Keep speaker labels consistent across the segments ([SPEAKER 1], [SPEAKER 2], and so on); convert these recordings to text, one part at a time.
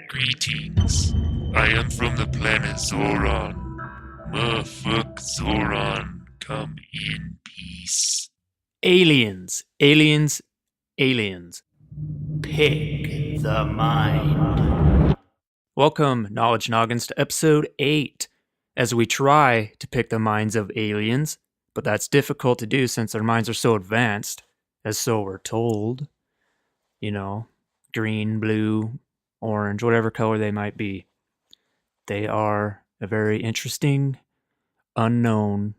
[SPEAKER 1] Greetings. I am from the planet Zoran. Motherfuck Zoran, come in peace.
[SPEAKER 2] Aliens, aliens, aliens. Pick the mind. Welcome, Knowledge Noggins, to episode 8, as we try to pick the minds of aliens, but that's difficult to do since their minds are so advanced, as so we're told. You know, green, blue, orange, whatever color they might be. They are a very interesting, unknown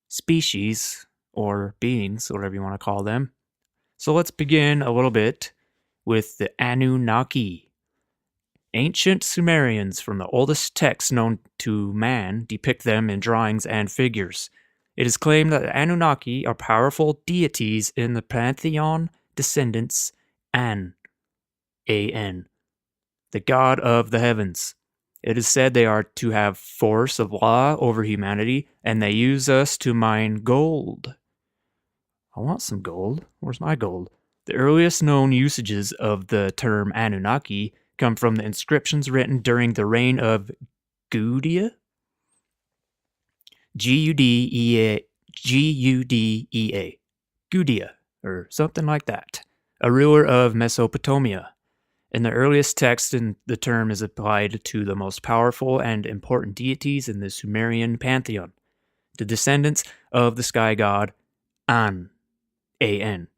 [SPEAKER 2] species, or beings, whatever you want to call them. So let's begin a little bit with the Anunnaki. Ancient Sumerians from the oldest texts known to man depict them in drawings and figures. It is claimed that the Anunnaki are powerful deities in the pantheon descendants An, A-N, the god of the heavens. It is said they are to have force of law over humanity, and they use us to mine gold. I want some gold. Where's my gold? The earliest known usages of the term Anunnaki come from the inscriptions written during the reign of Gudea? G-U-D-E-A. G-U-D-E-A. Gudea, or something like that. A ruler of Mesopotamia. In the earliest text, the term is applied to the most powerful and important deities in the Sumerian pantheon, the descendants of the sky god An, A-N.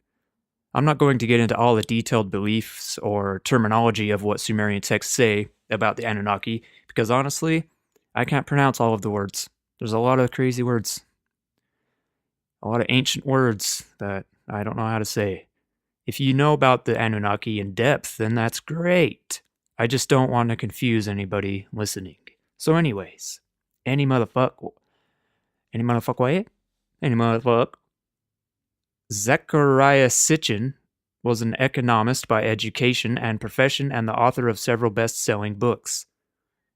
[SPEAKER 2] I'm not going to get into all the detailed beliefs or terminology of what Sumerian texts say about the Anunnaki, because honestly, I can't pronounce all of the words. There's a lot of crazy words. A lot of ancient words that I don't know how to say. If you know about the Anunnaki in depth, then that's great. I just don't want to confuse anybody listening. So anyways, any motherfuck what? Zechariah Sitchin was an economist by education and profession and the author of several best-selling books.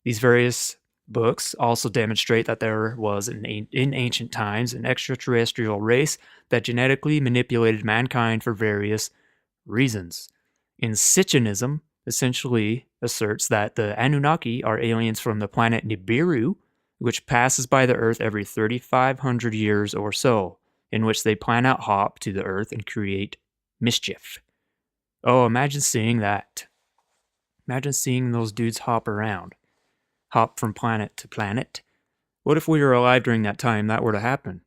[SPEAKER 2] These various books also demonstrate that there was, in ancient times, an extraterrestrial race that genetically manipulated mankind for various reasons. In Sitchinism, essentially asserts that the Anunnaki are aliens from the planet Nibiru, which passes by the Earth every 3,500 years or so, in which they plan out hop to the Earth and create mischief. Oh, imagine seeing that. Imagine seeing those dudes hop around. Hop from planet to planet. What if we were alive during that time that were to happen?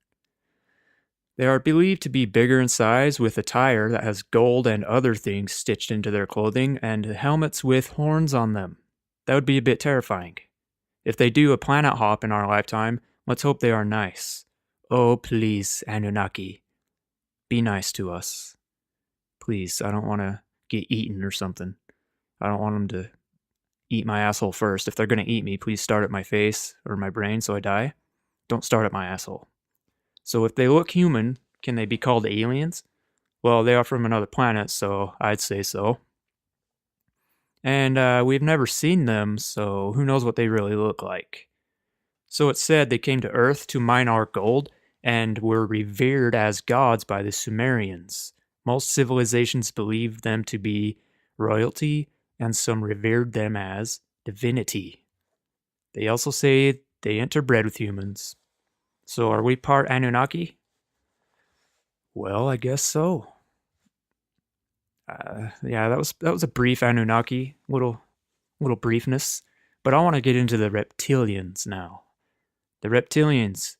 [SPEAKER 2] They are believed to be bigger in size, with attire that has gold and other things stitched into their clothing, and helmets with horns on them. That would be a bit terrifying. If they do a planet hop in our lifetime, let's hope they are nice. Oh, please, Anunnaki. Be nice to us. Please, I don't want to get eaten or something. I don't want them to eat my asshole first. If they're going to eat me, please start at my face or my brain so I die. Don't start at my asshole. So if they look human, can they be called aliens? Well, they are from another planet, so I'd say so. And we've never seen them, so who knows what they really look like. So it's said they came to Earth to mine our gold and were revered as gods by the Sumerians. Most civilizations believed them to be royalty, and some revered them as divinity. They also say they interbred with humans. So are we part Anunnaki? Well, I guess so. Yeah, that was a brief Anunnaki, little briefness. But I want to get into the reptilians now. The reptilians,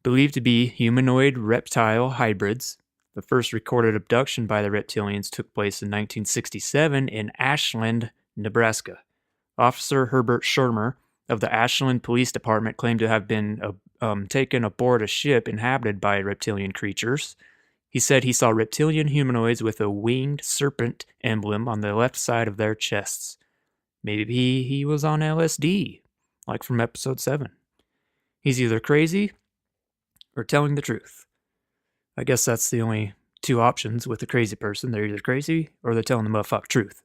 [SPEAKER 2] believed to be humanoid reptile hybrids. The first recorded abduction by the reptilians took place in 1967 in Ashland, Nebraska. Officer Herbert Shermer of the Ashland Police Department claimed to have been taken aboard a ship inhabited by reptilian creatures. He said he saw reptilian humanoids with a winged serpent emblem on the left side of their chests. Maybe he was on LSD, like from episode 7. He's either crazy or telling the truth. I guess that's the only two options with a crazy person. They're either crazy or they're telling the motherfucking truth.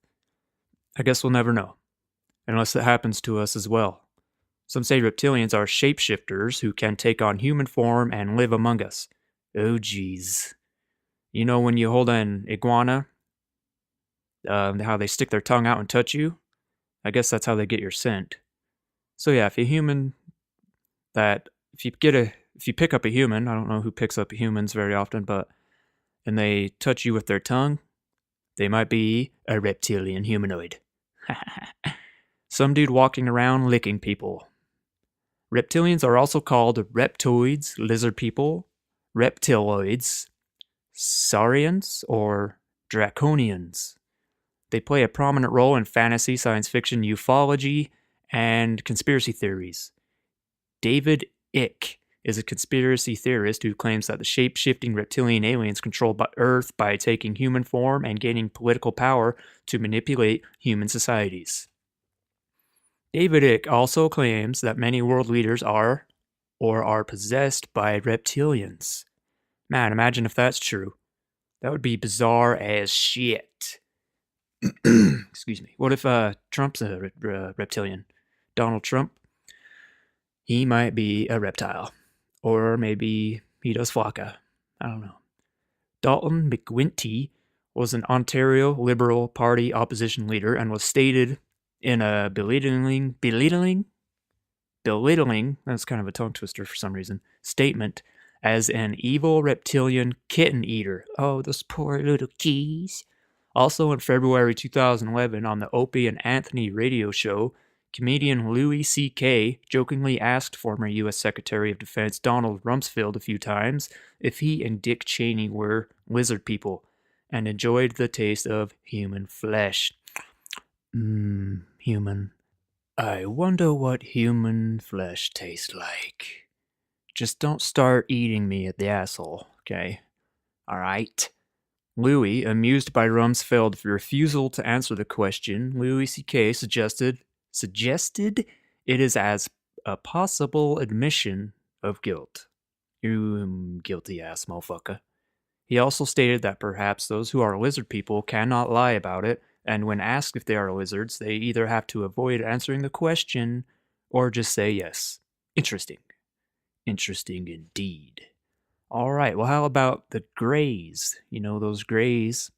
[SPEAKER 2] I guess we'll never know, unless it happens to us as well. Some say reptilians are shapeshifters who can take on human form and live among us. Oh geez. You know when you hold an iguana how they stick their tongue out and touch you. I guess that's how they get your scent. So yeah, if you pick up a human, I don't know who picks up humans very often, but and they touch you with their tongue, they might be a reptilian humanoid. Some dude walking around licking people. Reptilians are also called reptoids, lizard people, reptiloids, saurians, or draconians. They play a prominent role in fantasy, science fiction, ufology, and conspiracy theories. David Icke is a conspiracy theorist who claims that the shape-shifting reptilian aliens control Earth by taking human form and gaining political power to manipulate human societies. David Icke also claims that many world leaders are or are possessed by reptilians. Man, imagine if that's true. That would be bizarre as shit. Excuse me. What if Trump's a reptilian? Donald Trump? He might be a reptile. Or maybe he does flocka. I don't know. Dalton McGuinty was an Ontario Liberal Party opposition leader and was stated in a belittling, that's kind of a tongue twister for some reason, statement as an evil reptilian kitten eater. Oh, those poor little keys. Also in February 2011 on the Opie and Anthony radio show, comedian Louis C.K. jokingly asked former U.S. Secretary of Defense Donald Rumsfeld a few times if he and Dick Cheney were lizard people and enjoyed the taste of human flesh. Human. I wonder what human flesh tastes like. Just don't start eating me at the asshole, okay? Alright? Louis, amused by Rumsfeld's refusal to answer the question, Louis C.K. suggested it is as a possible admission of guilt. You guilty ass motherfucker. He also stated that perhaps those who are lizard people cannot lie about it, and when asked if they are lizards, they either have to avoid answering the question or just say yes. Interesting. Interesting indeed. Alright, well, how about the Greys? You know those Greys?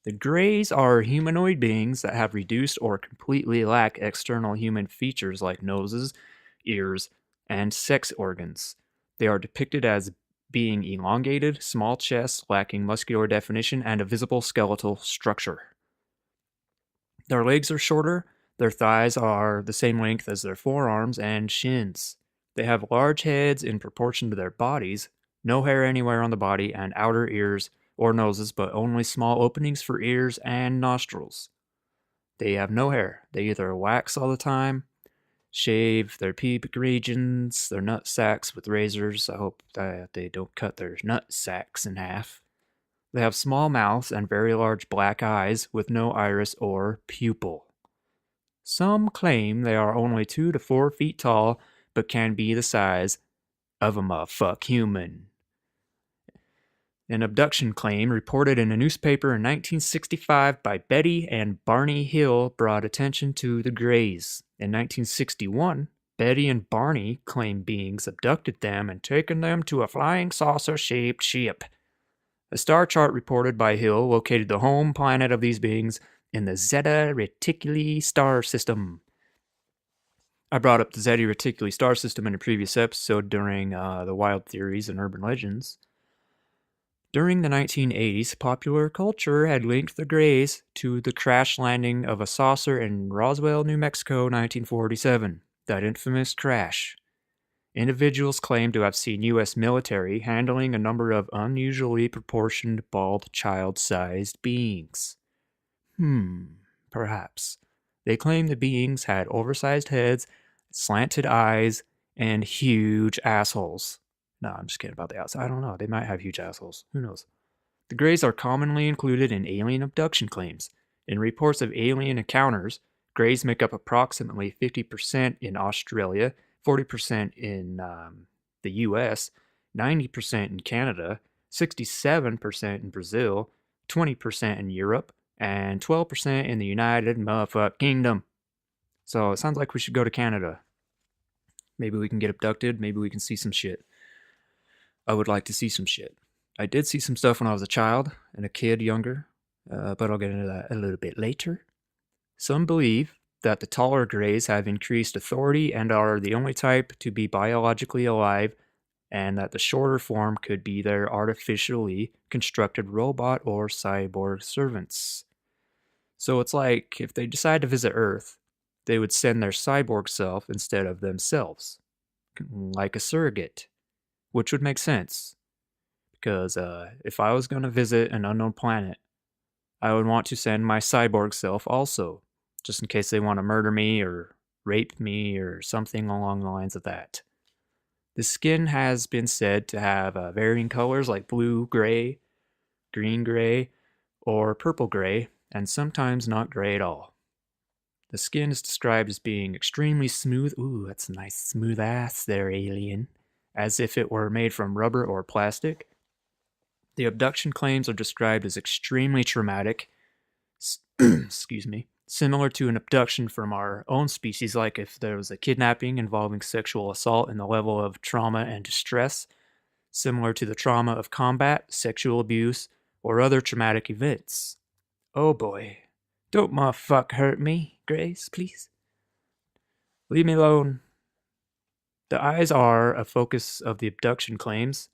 [SPEAKER 2] The Greys are humanoid beings that have reduced or completely lack external human features like noses, ears, and sex organs. They are depicted as being elongated, small chests, lacking muscular definition, and a visible skeletal structure. Their legs are shorter, their thighs are the same length as their forearms and shins. They have large heads in proportion to their bodies, no hair anywhere on the body, and outer ears or noses, but only small openings for ears and nostrils. They have no hair. They either wax all the time, shave their pubic regions, their nut sacks with razors. I hope that they don't cut their nut sacks in half. They have small mouths and very large black eyes with no iris or pupil. Some claim they are only 2 to 4 feet tall, but can be the size of a motherfuck human. An abduction claim reported in a newspaper in 1965 by Betty and Barney Hill brought attention to the Greys. In 1961, Betty and Barney claimed beings abducted them and taken them to a flying saucer-shaped ship. A star chart reported by Hill located the home planet of these beings in the Zeta Reticuli star system. I brought up the Zeta Reticuli star system in a previous episode during the Wild Theories and Urban Legends. During the 1980s, popular culture had linked the Greys to the crash landing of a saucer in Roswell, New Mexico, 1947, that infamous crash. Individuals claim to have seen U.S. military handling a number of unusually proportioned bald child-sized beings. Perhaps. They claim the beings had oversized heads, slanted eyes, and huge assholes. No, I'm just kidding about the outside. I don't know. They might have huge assholes. Who knows? The Greys are commonly included in alien abduction claims. In reports of alien encounters, Greys make up approximately 50% in Australia, 40% in the US, 90% in Canada, 67% in Brazil, 20% in Europe, and 12% in the United Motherfuck Kingdom. So it sounds like we should go to Canada. Maybe we can get abducted. Maybe we can see some shit. I would like to see some shit. I did see some stuff when I was a child and a kid younger. but I'll get into that a little bit later. Some believe that the taller greys have increased authority and are the only type to be biologically alive, and that the shorter form could be their artificially constructed robot or cyborg servants. So it's like if they decide to visit Earth, they would send their cyborg self instead of themselves, like a surrogate, which would make sense. Because if I was going to visit an unknown planet, I would want to send my cyborg self also, just in case they want to murder me or rape me or something along the lines of that. The skin has been said to have varying colors like blue gray, green gray, or purple gray, and sometimes not gray at all. The skin is described as being extremely smooth. Ooh, that's a nice smooth ass there, alien. As if it were made from rubber or plastic. The abduction claims are described as extremely traumatic, excuse me, similar to an abduction from our own species, like if there was a kidnapping involving sexual assault in the level of trauma and distress, similar to the trauma of combat, sexual abuse, or other traumatic events. Oh boy. Don't motherfuck hurt me, Grace, please. Leave me alone. The eyes are a focus of the abduction claims.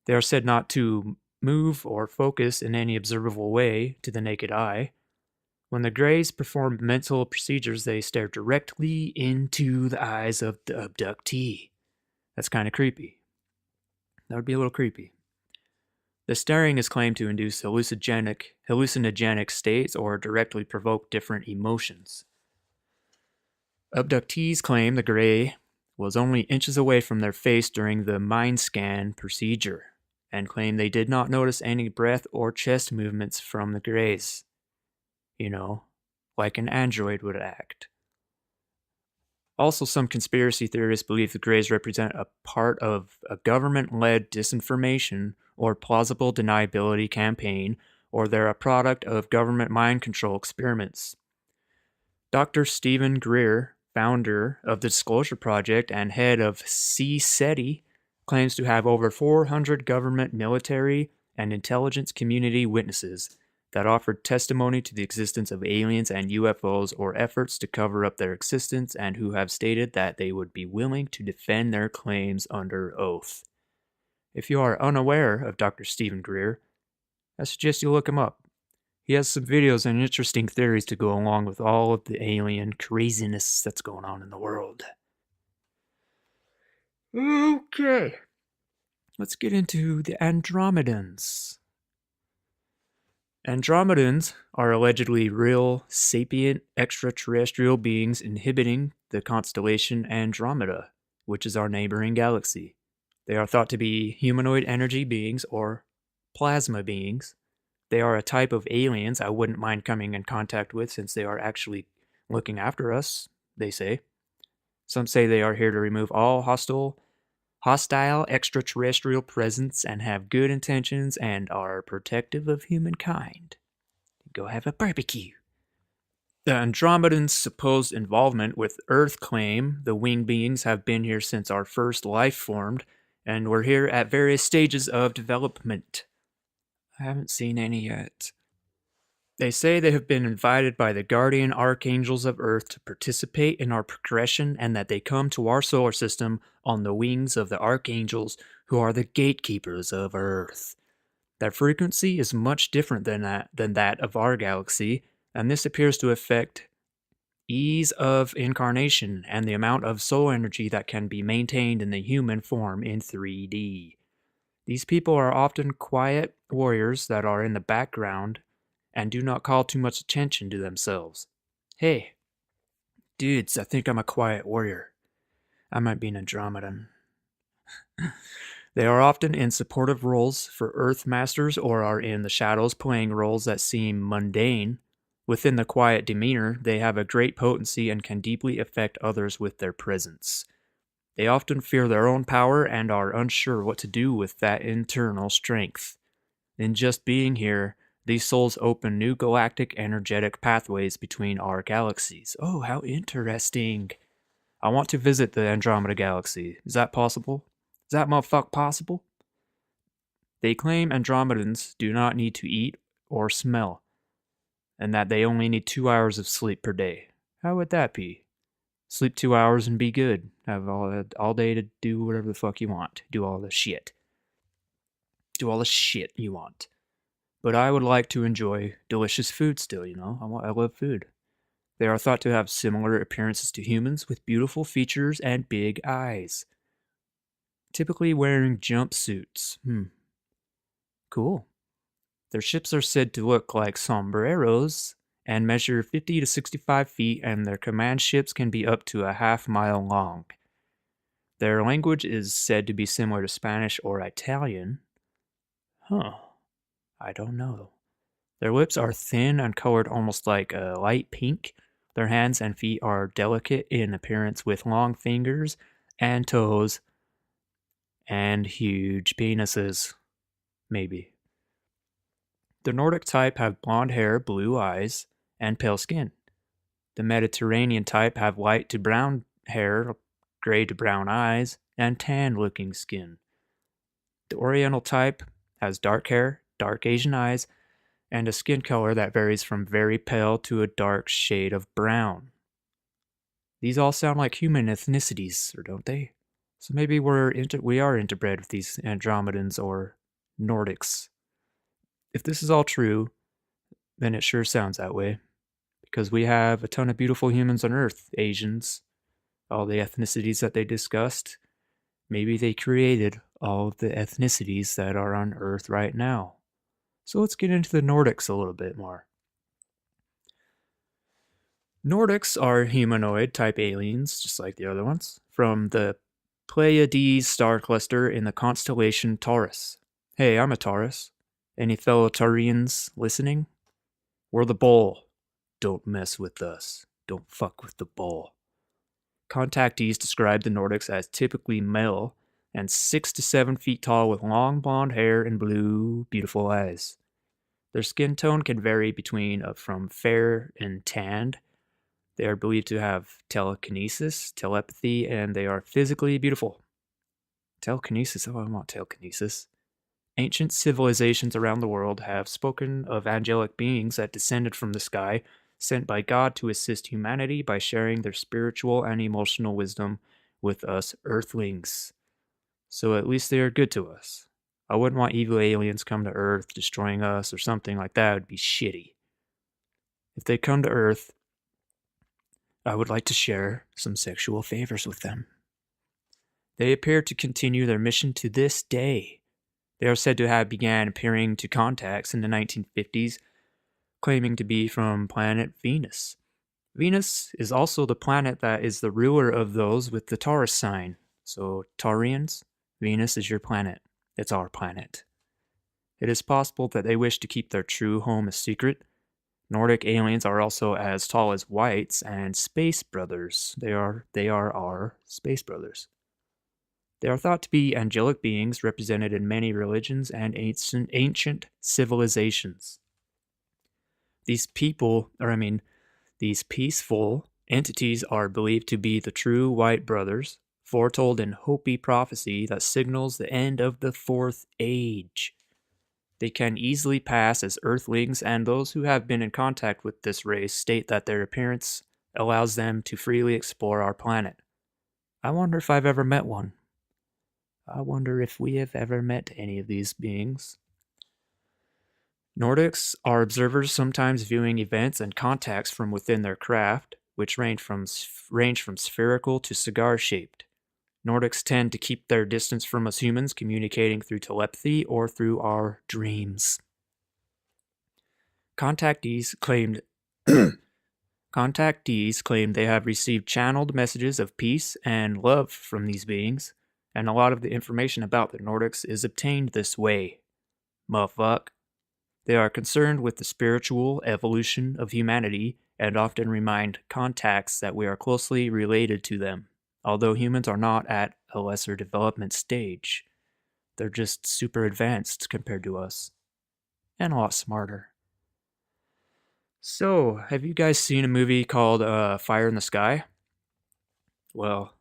[SPEAKER 2] They are said not to move or focus in any observable way to the naked eye. When the Greys perform mental procedures, they stare directly into the eyes of the abductee. That's kind of creepy. That would be a little creepy. The staring is claimed to induce hallucinogenic states or directly provoke different emotions. Abductees claim the Grey was only inches away from their face during the mind scan procedure, and claim they did not notice any breath or chest movements from the Greys. You know, like an android would act. Also, some conspiracy theorists believe the Greys represent a part of a government-led disinformation or plausible deniability campaign, or they're a product of government mind control experiments. Dr. Stephen Greer, founder of the Disclosure Project and head of CSETI, claims to have over 400 government, military, and intelligence community witnesses that offered testimony to the existence of aliens and UFOs or efforts to cover up their existence, and who have stated that they would be willing to defend their claims under oath. If you are unaware of Dr. Stephen Greer, I suggest you look him up. He has some videos and interesting theories to go along with all of the alien craziness that's going on in the world. Okay. Let's get into the Andromedans. Andromedans are allegedly real, sapient, extraterrestrial beings inhabiting the constellation Andromeda, which is our neighboring galaxy. They are thought to be humanoid energy beings or plasma beings. They are a type of aliens I wouldn't mind coming in contact with, since they are actually looking after us, they say. Some say they are here to remove all hostile extraterrestrial presence and have good intentions and are protective of humankind. Go have a barbecue. The Andromedans' supposed involvement with Earth claim the winged beings have been here since our first life formed, and were here at various stages of development. I haven't seen any yet. They say they have been invited by the guardian archangels of Earth to participate in our progression, and that they come to our solar system on the wings of the archangels, who are the gatekeepers of Earth. Their frequency is much different than that of our galaxy, and this appears to affect ease of incarnation and the amount of solar energy that can be maintained in the human form in 3D. These people are often quiet warriors that are in the background and do not call too much attention to themselves. Hey, dudes, I think I'm a quiet warrior. I might be an Andromedan. They are often in supportive roles for Earth Masters, or are in the shadows playing roles that seem mundane. Within the quiet demeanor, they have a great potency and can deeply affect others with their presence. They often fear their own power and are unsure what to do with that internal strength. In just being here, these souls open new galactic energetic pathways between our galaxies. Oh, how interesting. I want to visit the Andromeda Galaxy. Is that possible? Is that motherfuck possible? They claim Andromedans do not need to eat or smell, and that they only need 2 hours of sleep per day. How would that be? Sleep 2 hours and be good. Have all day to do whatever the fuck you want. Do all the shit. Do all the shit you want. But I would like to enjoy delicious food still, you know? I love food. They are thought to have similar appearances to humans with beautiful features and big eyes. Typically wearing jumpsuits. Cool. Their ships are said to look like sombreros and measure 50 to 65 feet, and their command ships can be up to a half-mile long. Their language is said to be similar to Spanish or Italian. I don't know. Their lips are thin and colored almost like a light pink. Their hands and feet are delicate in appearance with long fingers and toes and huge penises. Maybe. The Nordic type have blonde hair, blue eyes, and pale skin. The Mediterranean type have light to brown hair, gray to brown eyes, and tan-looking skin. The Oriental type has dark hair, dark Asian eyes, and a skin color that varies from very pale to a dark shade of brown. These all sound like human ethnicities, or don't they? So maybe we are interbred with these Andromedans or Nordics. If this is all true, then it sure sounds that way. Because we have a ton of beautiful humans on Earth, Asians, all the ethnicities that they discussed. Maybe they created all of the ethnicities that are on Earth right now. So let's get into the Nordics a little bit more. Nordics are humanoid type aliens, just like the other ones, from the Pleiades star cluster in the constellation Taurus. Hey, I'm a Taurus. Any fellow Taurians listening? We're the bull. Don't mess with us. Don't fuck with the bull. Contactees describe the Nordics as typically male and 6 to 7 feet tall with long blonde hair and blue, beautiful eyes. Their skin tone can vary from fair and tanned. They are believed to have telekinesis, telepathy, and they are physically beautiful. Telekinesis? Oh, I want telekinesis. Ancient civilizations around the world have spoken of angelic beings that descended from the sky, sent by God to assist humanity by sharing their spiritual and emotional wisdom with us earthlings. So at least they are good to us. I wouldn't want evil aliens come to Earth destroying us or something like that. It would be shitty. If they come to Earth, I would like to share some sexual favors with them. They appear to continue their mission to this day. They are said to have began appearing to contacts in the 1950s, claiming to be from planet Venus. Venus is also the planet that is the ruler of those with the Taurus sign. So, Taurians, Venus is your planet. It's our planet. It is possible that they wish to keep their true home a secret. Nordic aliens are also as tall as whites and space brothers. They are our space brothers. They are thought to be angelic beings represented in many religions and ancient civilizations. These peaceful entities are believed to be the true white brothers, foretold in Hopi prophecy that signals the end of the fourth age. They can easily pass as earthlings, and those who have been in contact with this race state that their appearance allows them to freely explore our planet. I wonder if I've ever met one. I wonder if we have ever met any of these beings. Nordics are observers sometimes viewing events and contacts from within their craft, which range from spherical to cigar-shaped. Nordics tend to keep their distance from us humans, communicating through telepathy or through our dreams. Contactees claimed they have received channeled messages of peace and love from these beings, and a lot of the information about the Nordics is obtained this way. Motherfuck. They are concerned with the spiritual evolution of humanity and often remind contacts that we are closely related to them, although humans are not at a lesser development stage. They're just super advanced compared to us, and a lot smarter. So, have you guys seen a movie called Fire in the Sky? Well,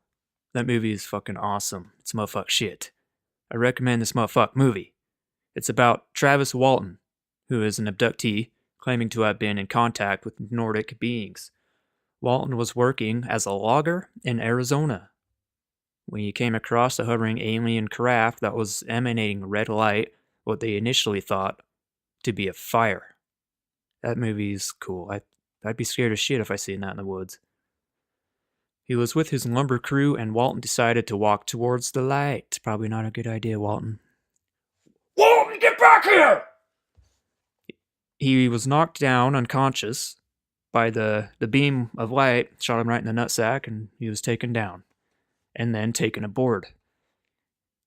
[SPEAKER 2] that movie is fucking awesome. It's motherfuck shit. I recommend this motherfuck movie. It's about Travis Walton, who is an abductee, claiming to have been in contact with Nordic beings. Walton was working as a logger in Arizona when he came across a hovering alien craft that was emanating red light, what they initially thought to be a fire. That movie's cool. I'd be scared as shit if I seen that in the woods. He was with his lumber crew, and Walton decided to walk towards the light. Probably not a good idea, Walton. Walton, get back here! He was knocked down unconscious by the beam of light, shot him right in the nutsack, and he was taken down, and then taken aboard.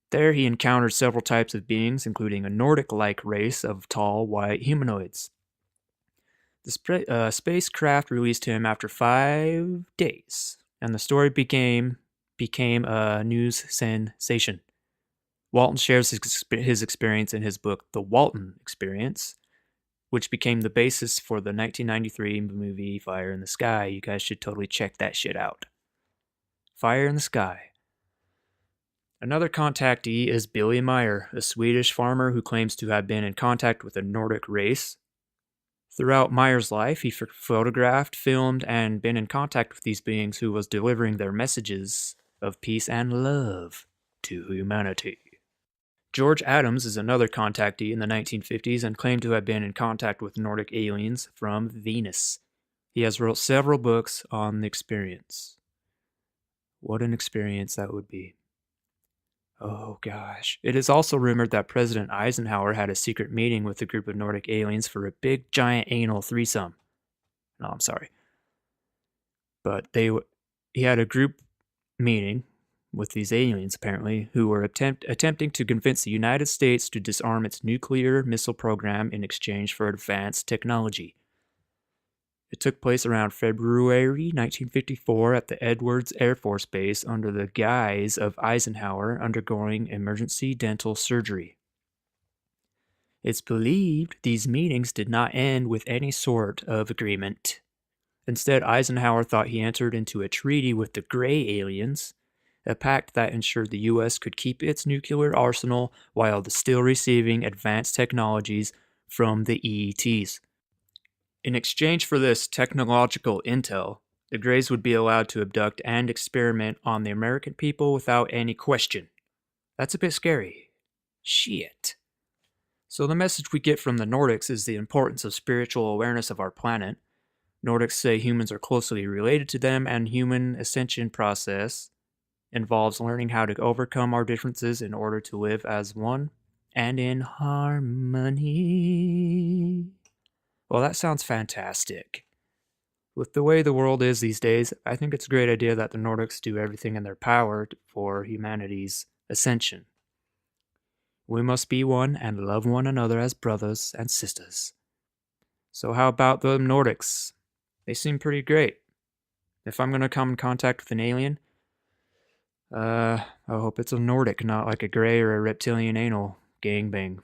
[SPEAKER 2] There he encountered several types of beings, including a Nordic-like race of tall, white humanoids. The spacecraft released him after 5 days, and the story became a news sensation. Walton shares his experience in his book, The Walton Experience, which became the basis for the 1993 movie Fire in the Sky. You guys should totally check that shit out. Fire in the Sky. Another contactee is Billy Meyer, a Swedish farmer who claims to have been in contact with a Nordic race. Throughout Meyer's life, he photographed, filmed, and been in contact with these beings who was delivering their messages of peace and love to humanity. George Adams is another contactee in the 1950s and claimed to have been in contact with Nordic aliens from Venus. He has wrote several books on the experience. What an experience that would be. Oh gosh. It is also rumored that President Eisenhower had a secret meeting with a group of Nordic aliens for a big giant anal threesome. No, I'm sorry. But he had a group meeting with these aliens, apparently, who were attempting to convince the United States to disarm its nuclear missile program in exchange for advanced technology. It took place around February 1954 at the Edwards Air Force Base under the guise of Eisenhower undergoing emergency dental surgery. It's believed these meetings did not end with any sort of agreement. Instead, Eisenhower thought he entered into a treaty with the Gray aliens, a pact that ensured the U.S. could keep its nuclear arsenal while still receiving advanced technologies from the EETs. In exchange for this technological intel, the Greys would be allowed to abduct and experiment on the American people without any question. That's a bit scary. Shit. So the message we get from the Nordics is the importance of spiritual awareness of our planet. Nordics say humans are closely related to them, and human ascension process involves learning how to overcome our differences in order to live as one and in harmony. Well, that sounds fantastic. With the way the world is these days, I think it's a great idea that the Nordics do everything in their power for humanity's ascension. We must be one and love one another as brothers and sisters. So how about the Nordics? They seem pretty great. If I'm going to come in contact with an alien, I hope it's a Nordic, not like a Gray or a reptilian anal gangbang.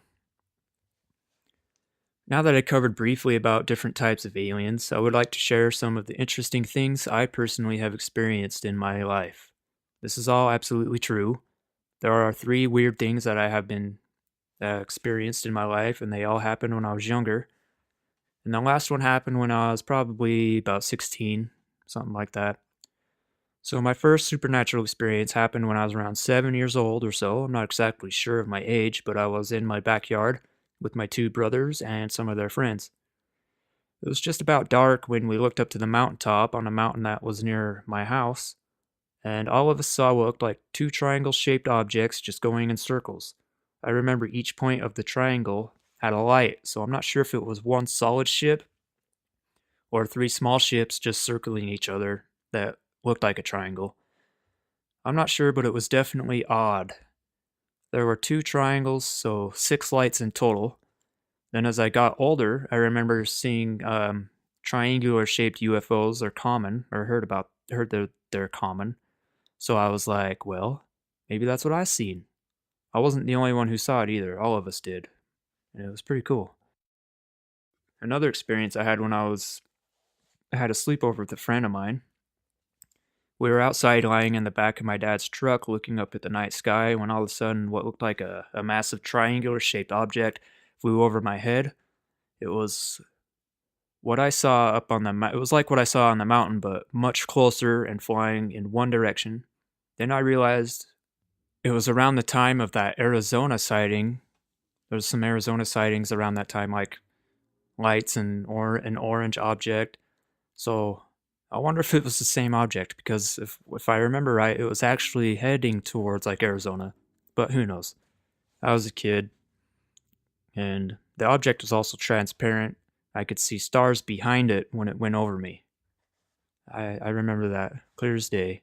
[SPEAKER 2] Now that I covered briefly about different types of aliens, I would like to share some of the interesting things I personally have experienced in my life. This is all absolutely true. There are 3 weird things that I have been experienced in my life, and they all happened when I was younger. And the last one happened when I was probably about 16, something like that. So my first supernatural experience happened when I was around 7 years old or so. I'm not exactly sure of my age, but I was in my backyard with my 2 brothers and some of their friends. It was just about dark when we looked up to the mountaintop on a mountain that was near my house, and all of us saw what looked like 2 triangle-shaped objects just going in circles. I remember each point of the triangle had a light, so I'm not sure if it was one solid ship or 3 small ships just circling each other that looked like a triangle. I'm not sure, but it was definitely odd. There were 2 triangles, so 6 lights in total. Then as I got older, I remember seeing triangular-shaped UFOs are common, or heard they're common. So I was like, well, maybe that's what I seen. I wasn't the only one who saw it either. All of us did. And it was pretty cool. Another experience I had when I had a sleepover with a friend of mine. We were outside lying in the back of my dad's truck looking up at the night sky when all of a sudden what looked like a massive triangular-shaped object flew over my head. It was what I saw up on it was like what I saw on the mountain, but much closer and flying in one direction. Then I realized it was around the time of that Arizona sighting. There's some Arizona sightings around that time, like lights and an orange object. So I wonder if it was the same object, because if I remember right, it was actually heading towards like Arizona. But who knows? I was a kid, and the object was also transparent. I could see stars behind it when it went over me. I remember that clear as day.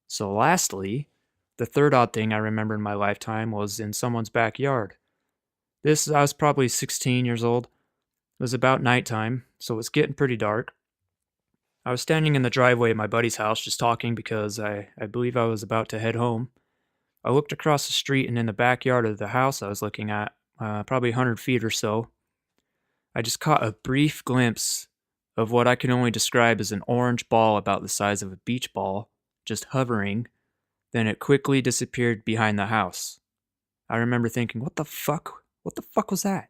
[SPEAKER 2] So lastly, the third odd thing I remember in my lifetime was in someone's backyard. I was probably 16 years old. It was about nighttime, so it's getting pretty dark. I was standing in the driveway at my buddy's house just talking because I believe I was about to head home. I looked across the street, and in the backyard of the house I was looking at, probably 100 feet or so, I just caught a brief glimpse of what I can only describe as an orange ball about the size of a beach ball, just hovering. Then it quickly disappeared behind the house. I remember thinking, what the fuck? What the fuck was that?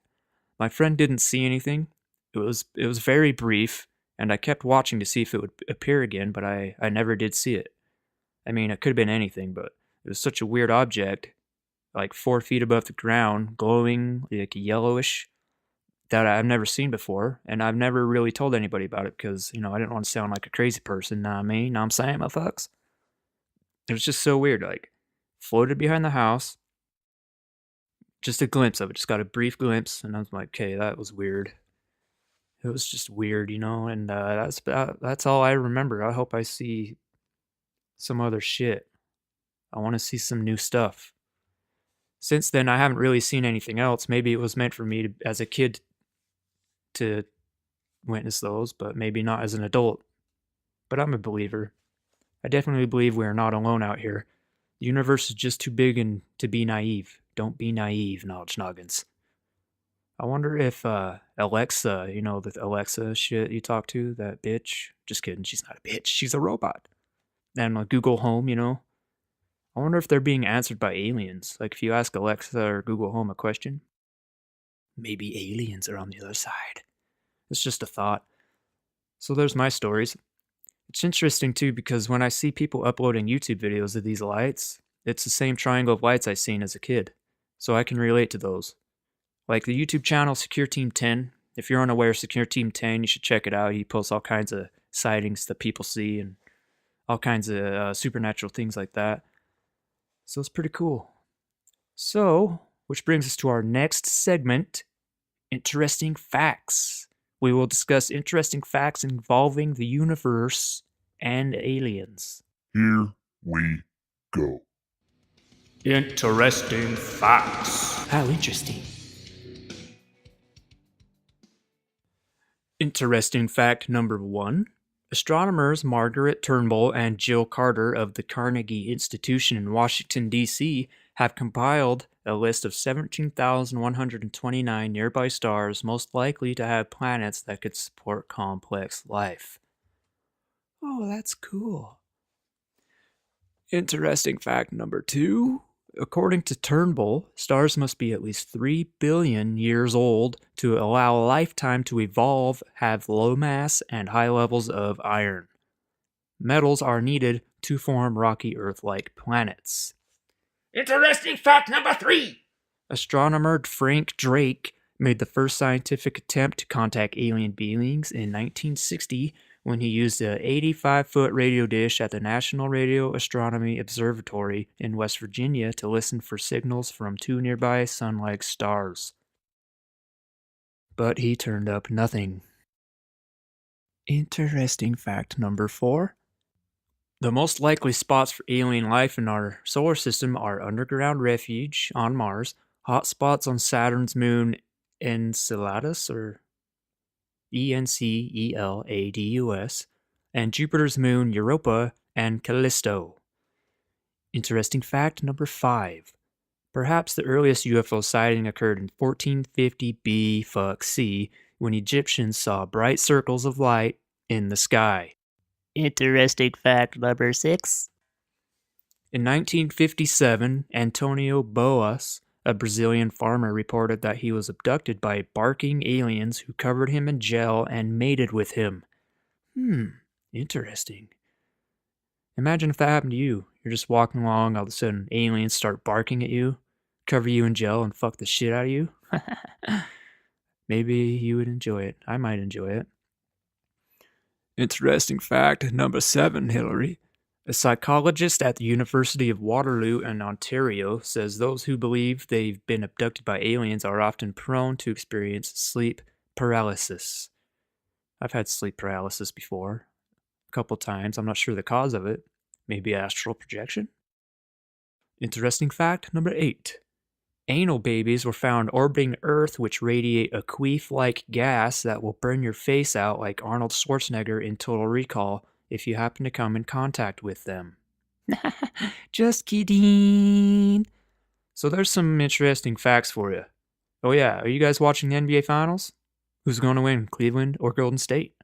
[SPEAKER 2] My friend didn't see anything. It was very brief, and I kept watching to see if it would appear again, but I never did see it. I mean, it could have been anything, but it was such a weird object, like 4 feet above the ground, glowing, like yellowish, that I've never seen before, and I've never really told anybody about it because, I didn't want to sound like a crazy person, know what I mean? Know what I'm saying, motherfucks? It was just so weird, like, floated behind the house, just a glimpse of it, just got a brief glimpse, and I was like, okay, that was weird. It was just weird, and that's all I remember. I hope I see some other shit. I want to see some new stuff. Since then, I haven't really seen anything else. Maybe it was meant for me as a kid to witness those, but maybe not as an adult. But I'm a believer. I definitely believe we are not alone out here. The universe is just too big and to be naive. Don't be naive, knowledge noggins. I wonder if Alexa, the Alexa shit you talk to, that bitch. Just kidding, she's not a bitch. She's a robot. And Google Home, I wonder if they're being answered by aliens. Like if you ask Alexa or Google Home a question, maybe aliens are on the other side. It's just a thought. So there's my stories. It's interesting too because when I see people uploading YouTube videos of these lights, it's the same triangle of lights I seen as a kid. So I can relate to those. Like the YouTube channel Secure Team 10. If you're unaware of Secure Team 10, you should check it out. He posts all kinds of sightings that people see and all kinds of supernatural things like that. So it's pretty cool. So, which brings us to our next segment, Interesting Facts. We will discuss interesting facts involving the universe and aliens.
[SPEAKER 1] Here we go.
[SPEAKER 2] Interesting facts. How interesting. Interesting fact number 1. Astronomers Margaret Turnbull and Jill Carter of the Carnegie Institution in Washington, D.C. have compiled a list of 17,129 nearby stars most likely to have planets that could support complex life. Oh, that's cool. Interesting fact number 2. According to Turnbull, stars must be at least 3 billion years old to allow a lifetime to evolve, have low mass, and high levels of iron. Metals are needed to form rocky Earth-like planets.
[SPEAKER 3] Interesting fact number 3.
[SPEAKER 2] Astronomer Frank Drake made the first scientific attempt to contact alien beings in 1960 when he used an 85-foot radio dish at the National Radio Astronomy Observatory in West Virginia to listen for signals from 2 nearby sun-like stars. But he turned up nothing. Interesting fact number 4. The most likely spots for alien life in our solar system are underground refuge on Mars, hot spots on Saturn's moon Enceladus, or Enceladus, and Jupiter's moon Europa and Callisto. Interesting fact number 5. Perhaps the earliest UFO sighting occurred in 1450 BC when Egyptians saw bright circles of light in the sky.
[SPEAKER 3] Interesting fact number 6.
[SPEAKER 2] In 1957, Antonio Boas, A Brazilian farmer reported that he was abducted by barking aliens who covered him in gel and mated with him. Interesting. Imagine if that happened to you. You're just walking along, all of a sudden aliens start barking at you, cover you in gel, and fuck the shit out of you. Maybe you would enjoy it. I might enjoy it. Interesting fact number 7, Hillary. A psychologist at the University of Waterloo in Ontario says those who believe they've been abducted by aliens are often prone to experience sleep paralysis. I've had sleep paralysis before, a couple times. I'm not sure the cause of it. Maybe astral projection? Interesting fact number 8. Anal babies were found orbiting Earth which radiate a queef-like gas that will burn your face out like Arnold Schwarzenegger in Total Recall if you happen to come in contact with them. Just kidding. So there's some interesting facts for you. Oh yeah, are you guys watching the NBA Finals? Who's going to win, Cleveland or Golden State?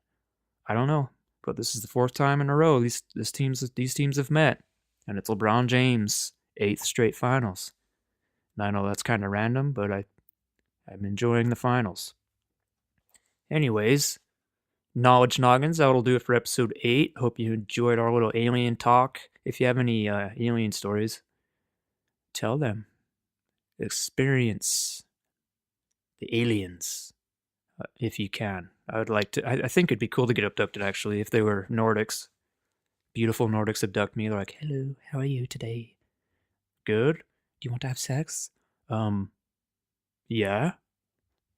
[SPEAKER 2] I don't know, but this is the 4th time in a row these teams have met, and it's LeBron James' 8th straight finals. And I know that's kind of random, but I'm enjoying the finals. Anyways, Knowledge Noggins, that'll do it for episode 8. Hope you enjoyed our little alien talk. If you have any alien stories, tell them. Experience the aliens, if you can. I would like to. I think it'd be cool to get abducted, actually, if they were Nordics. Beautiful Nordics abduct me. They're like, hello, how are you today? Good? Do you want to have sex? Yeah.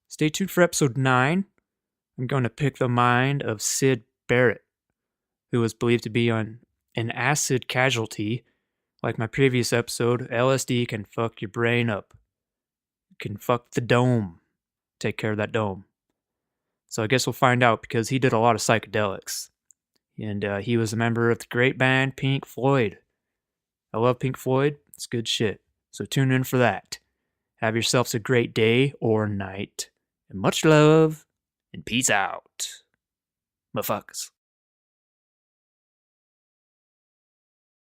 [SPEAKER 2] Stay tuned for episode 9. I'm going to pick the mind of Sid Barrett, who was believed to be an acid casualty. Like my previous episode, LSD can fuck your brain up. It can fuck the dome. Take care of that dome. So I guess we'll find out, because he did a lot of psychedelics. And he was a member of the great band Pink Floyd. I love Pink Floyd. It's good shit. So tune in for that. Have yourselves a great day or night. And much love. And peace out. Motherfuckers.